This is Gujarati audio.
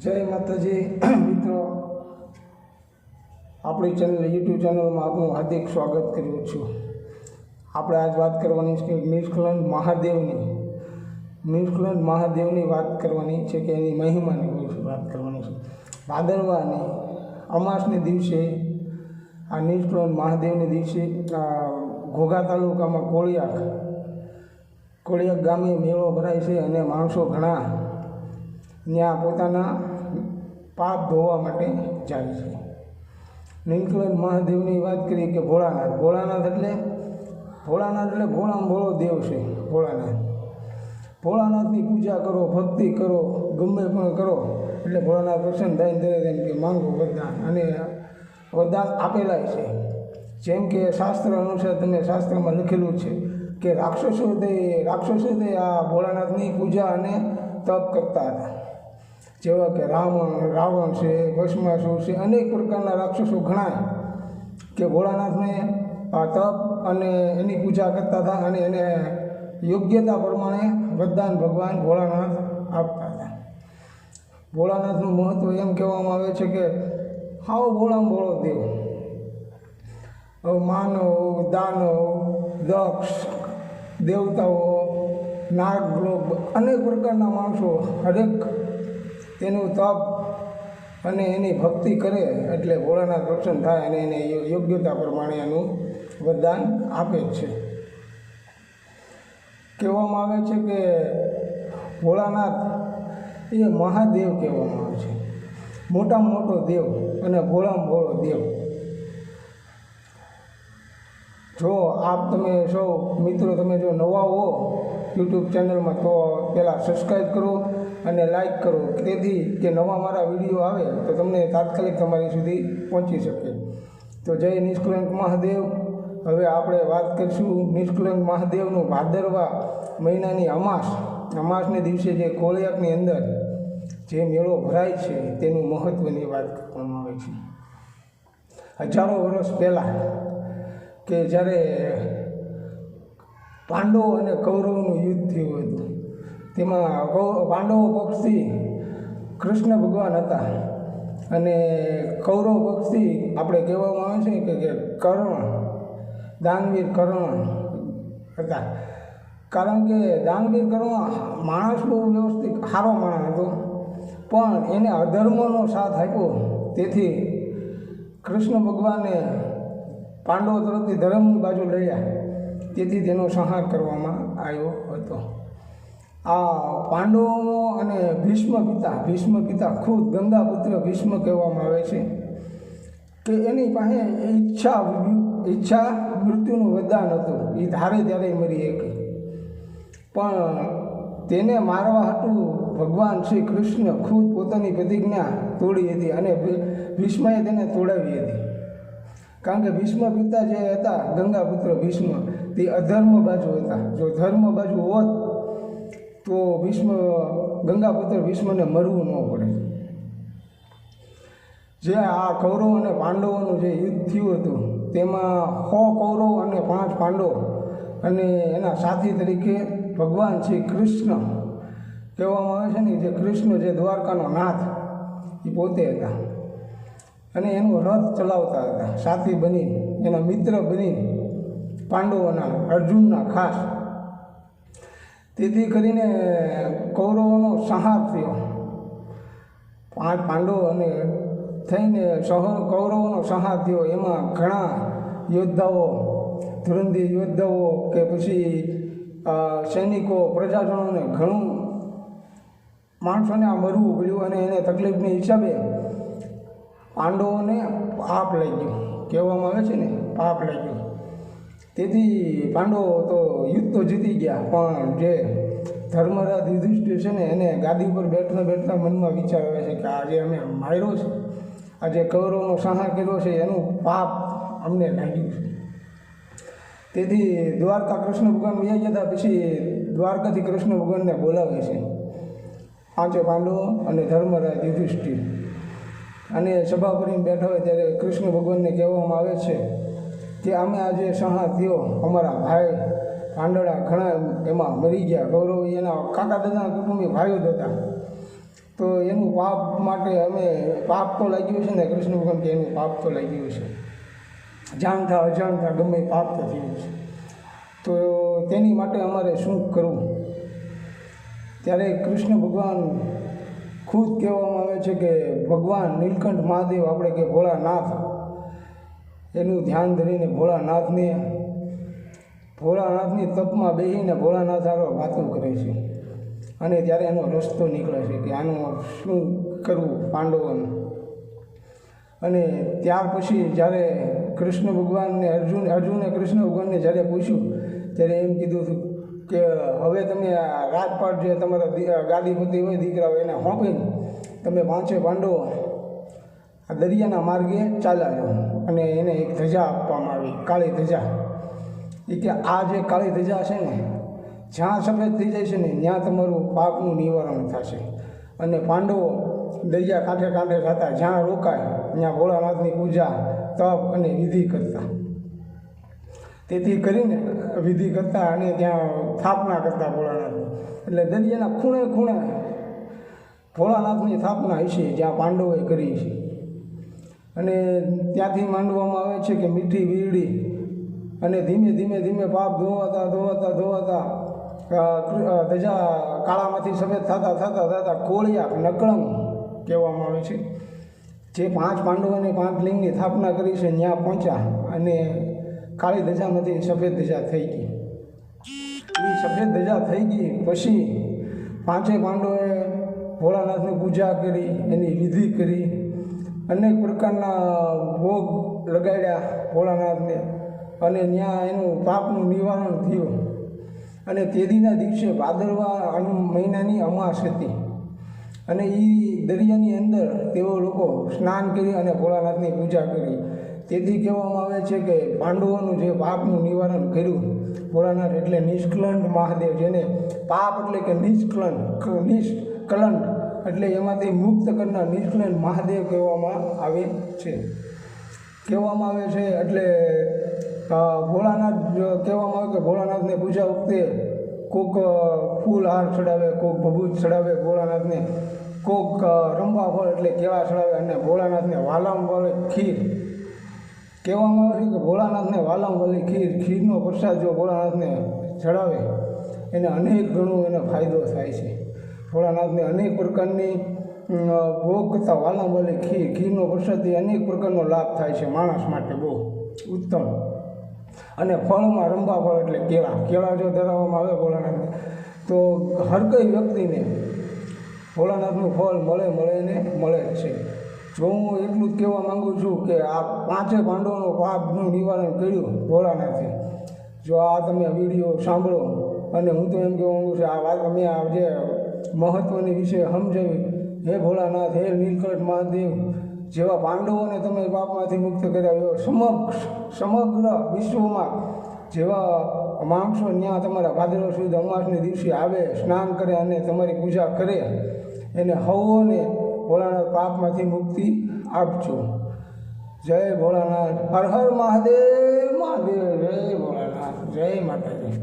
જય માતાજી મિત્રો, આપણી ચેનલ યુટ્યુબ ચેનલમાં આપનું હાર્દિક સ્વાગત કરું છું. આપણે આજ વાત કરવાની છે કે નિષ્કલંક મહાદેવની વાત કરવાની છે કે એની મહિમાની વાત કરવાની છે. ભાદરવાની અમાસને દિવસે આ નિષ્કલંક મહાદેવને દિવસે ઘોઘા તાલુકામાં કોળિયાક ગામે મેળો ભરાય છે અને માણસો ઘણા ત્યાં પોતાના પાપ ધોવા માટે જાય છે. નિષ્કલંક મહાદેવની વાત કરીએ કે ભોળાનાથ એટલે ભોળામાં ભોળો દેવ છે. ભોળાનાથની પૂજા કરો, ભક્તિ કરો, ગમે પણ કરો એટલે ભોળાનાથ પ્રસન્ન થઈને તરત એમ કે માંગો વરદાન, અને વરદાન આપેલા છે. જેમ કે શાસ્ત્ર અનુસાર તમે શાસ્ત્રમાં લખેલું છે કે રાક્ષસો આ ભોળાનાથની પૂજા અને તપ કરતા હતા. જેવા કે રાવણ છે, ભસ્માસુર છે, અનેક પ્રકારના રાક્ષસો ઘણા કે ભોળાનાથને આ તપ અને એની પૂજા કરતા હતા અને એને યોગ્યતા પ્રમાણે વરદાન ભગવાન ભોળાનાથ આપતા હતા. ભોળાનાથનું મહત્ત્વ એમ કહેવામાં આવે છે કે હાવ ભોળામાં ભોળો દેવ. માનવ, દાનવ, દક્ષ, દેવતાઓ, નાગલોક, અનેક પ્રકારના માણસો હરેક તેનું તપ અને એની ભક્તિ કરે એટલે ભોળાનાથ પ્રસન્ન થાય અને એને યોગ્યતા પ્રમાણે એનું વરદાન આપે છે. કહેવામાં આવે છે કે ભોળાનાથ એ મહાદેવ કહેવામાં આવે છે, મોટામાં મોટો દેવ અને ભોળામાં ભોળો દેવ. જો તમે સૌ મિત્રો તમે જો નવા હો યુટ્યુબ ચેનલમાં તો પહેલાં સબસ્ક્રાઈબ કરો અને લાઈક કરો, તેથી કે નવા મારા વિડીયો આવે તો તમને તાત્કાલિક તમારી સુધી પહોંચી શકે. તો જય નિષ્કલંક મહાદેવ. હવે આપણે વાત કરીશું નિષ્કલંક મહાદેવનું ભાદરવા મહિનાની અમાસને દિવસે જે કોળિયાકની અંદર જે મેળો ભરાય છે તેનું મહત્ત્વની વાત કરવામાં આવે છે. હજારો વર્ષ પહેલાં કે જ્યારે પાંડવો અને કૌરવોનું યુદ્ધ થયું હતું, તેમાં પાંડવો પક્ષથી કૃષ્ણ ભગવાન હતા અને કૌરવ પક્ષથી આપણે કહેવામાં આવે છે કે દાનવીર કર્ણ હતા. કારણ કે દાનવીર કર્ણ માણસ બહુ વ્યવસ્થિત સારો માણસ હતો, પણ એને અધર્મનો સાથ આપ્યો, તેથી કૃષ્ણ ભગવાને પાંડવો તરફથી ધર્મની બાજુ લડ્યા, તેથી તેનો સંહાર કરવામાં આવ્યો હતો. આ પાંડવોનો અને ભીષ્મ પિતા ખુદ ગંગાપુત્ર ભીષ્મ કહેવામાં આવે છે કે એની પાસે ઈચ્છા મૃત્યુનું વરદાન હતું. એ ધારે ત્યારે મરી શકે, પણ તેને મારવા હતું ભગવાન શ્રી કૃષ્ણ ખુદ પોતાની પ્રતિજ્ઞા તોડી હતી અને ભીષ્મએ તેને તોડાવી હતી. કારણ કે ભીષ્મ પિતા જે હતા ગંગાપુત્ર ભીષ્મ, તે અધર્મ બાજુ હતા. જો ધર્મ બાજુ હોત તો ગંગાપુત્ર ભીષ્મને મરવું ન પડે. જે આ કૌરવ અને પાંડવોનું જે યુદ્ધ થયું હતું તેમાં 100 કૌરવ અને 5 પાંડવો અને એના સાથી તરીકે ભગવાન શ્રી કૃષ્ણ કહેવામાં આવે છે ને, જે કૃષ્ણ જે દ્વારકાનો નાથ એ પોતે હતા અને એનું રથ ચલાવતા હતા સાથી બની, એના મિત્ર બની પાંડવોના, અર્જુનના ખાસ. તેથી કરીને કૌરવોનો સંહાર થયો. 5 પાંડવો અને થઈને કૌરવોનો સંહાર થયો. એમાં ઘણા યોદ્ધાઓ, ધુરંધી યોદ્ધાઓ કે પછી સૈનિકો, પ્રજાજનોને ઘણું માણસોને આ મરવું પડ્યું અને એને તકલીફની હિસાબે પાંડવોને પાપ લાગ્યું. કહેવામાં આવે છે ને, પાપ લાગ્યું. તેથી પાંડવો તો યુદ્ધ તો જીતી ગયા, પણ જે ધર્મરાજ યુધિષ્ઠિર છે ને એને ગાદી પર બેઠતા મનમાં વિચાર આવે છે કે આજે અમે માર્યો છે, આજે કૌરવનો સંહાર કર્યો છે, એનું પાપ અમને લાગ્યું છે. તેથી દ્વારકા કૃષ્ણ ભગવાન વયા જતા પછી દ્વારકાથી કૃષ્ણ ભગવાનને બોલાવે છે 5 પાંડવો અને ધર્મરાજ યુધિષ્ઠિર, અને સભા ભરીને બેઠા હોય ત્યારે કૃષ્ણ ભગવાનને કહેવામાં આવે છે કે અમે આજે સંહાર થયો, અમારા ભાઈ પાંડળા ઘણા એમાં મરી ગયા. કૌરવ એના કાકા દાદાના કુટુંબી ભાઈઓ જ હતા, તો એનું પાપ માટે અમે પાપ તો લાગ્યું છે ને કૃષ્ણ ભગવાન કે એનું પાપ તો લાગ્યું છે, જાણતા અજાણતા ગમે પાપ તો થયું છે, તો તેની માટે અમારે શું કરવું? ત્યારે કૃષ્ણ ભગવાન ખુદ કહેવામાં આવે છે કે ભગવાન નીલકંઠ મહાદેવ આપણે કે ભોળાનાથ એનું ધ્યાન ધરીને ભોળાનાથની તપમાં બેસીને ભોળાનાથ આરો વાતો કરે છે અને ત્યારે એનો રસ્તો નીકળે છે કે આનું શું કરવું પાંડવોનું. અને ત્યાર પછી જ્યારે કૃષ્ણ ભગવાનને અર્જુને કૃષ્ણ ભગવાનને જ્યારે પૂછ્યું ત્યારે એમ કીધું હતું કે હવે તમે આ રાજપાટ જે તમારા ગાદીપતિ હોય દીકરાઓ એને સોંપીને તમે પાંચે પાંડવો આ દરિયાના માર્ગે ચાલ્યા જાઓ. અને એને એક ધજા આપવામાં આવી, કાળી ધજા. એ કે આ જે કાળી ધજા છે ને જ્યાં સફેદ થઈ જાય છે ને ત્યાં તમારું પાપનું નિવારણ થશે. અને પાંડવો દરિયા કાંઠે કાંઠે જતા, જ્યાં રોકાય ત્યાં ભોળાનાથની પૂજા તપ અને વિધિ કરતા. તેથી કરીને વિધિ કરતા અને ત્યાં સ્થાપના કરતા ભોળાનાથ. એટલે દરિયાના ખૂણે ખૂણે ભોળાનાથની સ્થાપના હશે જ્યાં પાંડવોએ કરી છે. અને ત્યાંથી માંડવામાં આવે છે કે મીઠી વીરડી અને ધીમે ધીમે ધીમે પાપ ધોવાતા ધજા કાળામાંથી સફેદ થતા કોળિયા નકળંગ કહેવામાં આવે છે. જે 5 પાંડવોને 5 લિંગની સ્થાપના કરી છે ત્યાં પહોંચ્યા અને કાળી ધજામાંથી સફેદ ધજા થઈ ગઈ. એ સફેદ ધજા થઈ ગઈ પછી 5 પાંડવોએ ભોળાનાથની પૂજા કરી, એની વિધિ કરી, અનેક પ્રકારના ભોગ લગાડ્યા ભોળાનાથને અને ત્યાં એનું પાપનું નિવારણ થયું. અને તેદીના દિવસે ભાદરવા મહિનાની અમાસ હતી અને એ દરિયાની અંદર તેઓ લોકો સ્નાન કરી અને ભોળાનાથની પૂજા કરી. તેથી કહેવામાં આવે છે કે પાંડવોનું જે પાપનું નિવારણ કર્યું ભોળાનાથ એટલે નિષ્કલંક મહાદેવ, જેને પાપ એટલે કે નિષ્કલંક એટલે એમાંથી મુક્ત કરનાર નિષ્કલંક મહાદેવ કહેવામાં આવે છે. એટલે ભોળાનાથ કહેવામાં આવે કે ભોળાનાથને પૂજા વખતે કોક ફૂલ હાર ચડાવે, કોક ભભૂત ચડાવે ભોળાનાથને, કોક રંભા ફળ એટલે કેળા ચડાવે અને ભોળાનાથને વાલમ વળે ખીર. કહેવામાં આવે છે કે ભોળાનાથને વાલમ વળી ખીરનો પ્રસાદ જો ભોળાનાથને ચડાવે એને અનેક ગણો એને ફાયદો થાય છે. ભોળાનાથને અનેક પ્રકારની ભોગ કરતાં વાલમ વળી ખીરનો પ્રસાદથી અનેક પ્રકારનો લાભ થાય છે માણસ માટે, બહુ ઉત્તમ. અને ફળમાં રંભા ફળ એટલે કેળા જો ધરાવવામાં આવે ભોળાનાથને તો હર કઈ વ્યક્તિને ભોળાનાથનું ફળ મળે છે. જો હું એટલું જ કહેવા માગું છું કે આ 5 પાંડવોનું પાપનું નિવારણ કર્યું ભોળાનાથે. જો આ તમે વિડીયો સાંભળો અને હું તો એમ કહેવા માગું છું આ વાત અમે આ જે મહત્ત્વની વિશે સમજાવી, હે ભોળાનાથ, હે નીલકંઠ મહાદેવ, જેવા પાંડવોને તમે પાપમાંથી મુક્ત કર્યા સમગ્ર વિશ્વમાં જેવા માણસો ત્યાં તમારા ભાદરવા સુદ અમાસને દિવસે આવે, સ્નાન કરે અને તમારી પૂજા કરે, એને હવોને ભોળાનાથ પાપમાંથી મુક્તિ આપજો. જય ભોળાનાથ, હર હર મહાદેવ, જય ભોળાનાથ, જય માતાજી.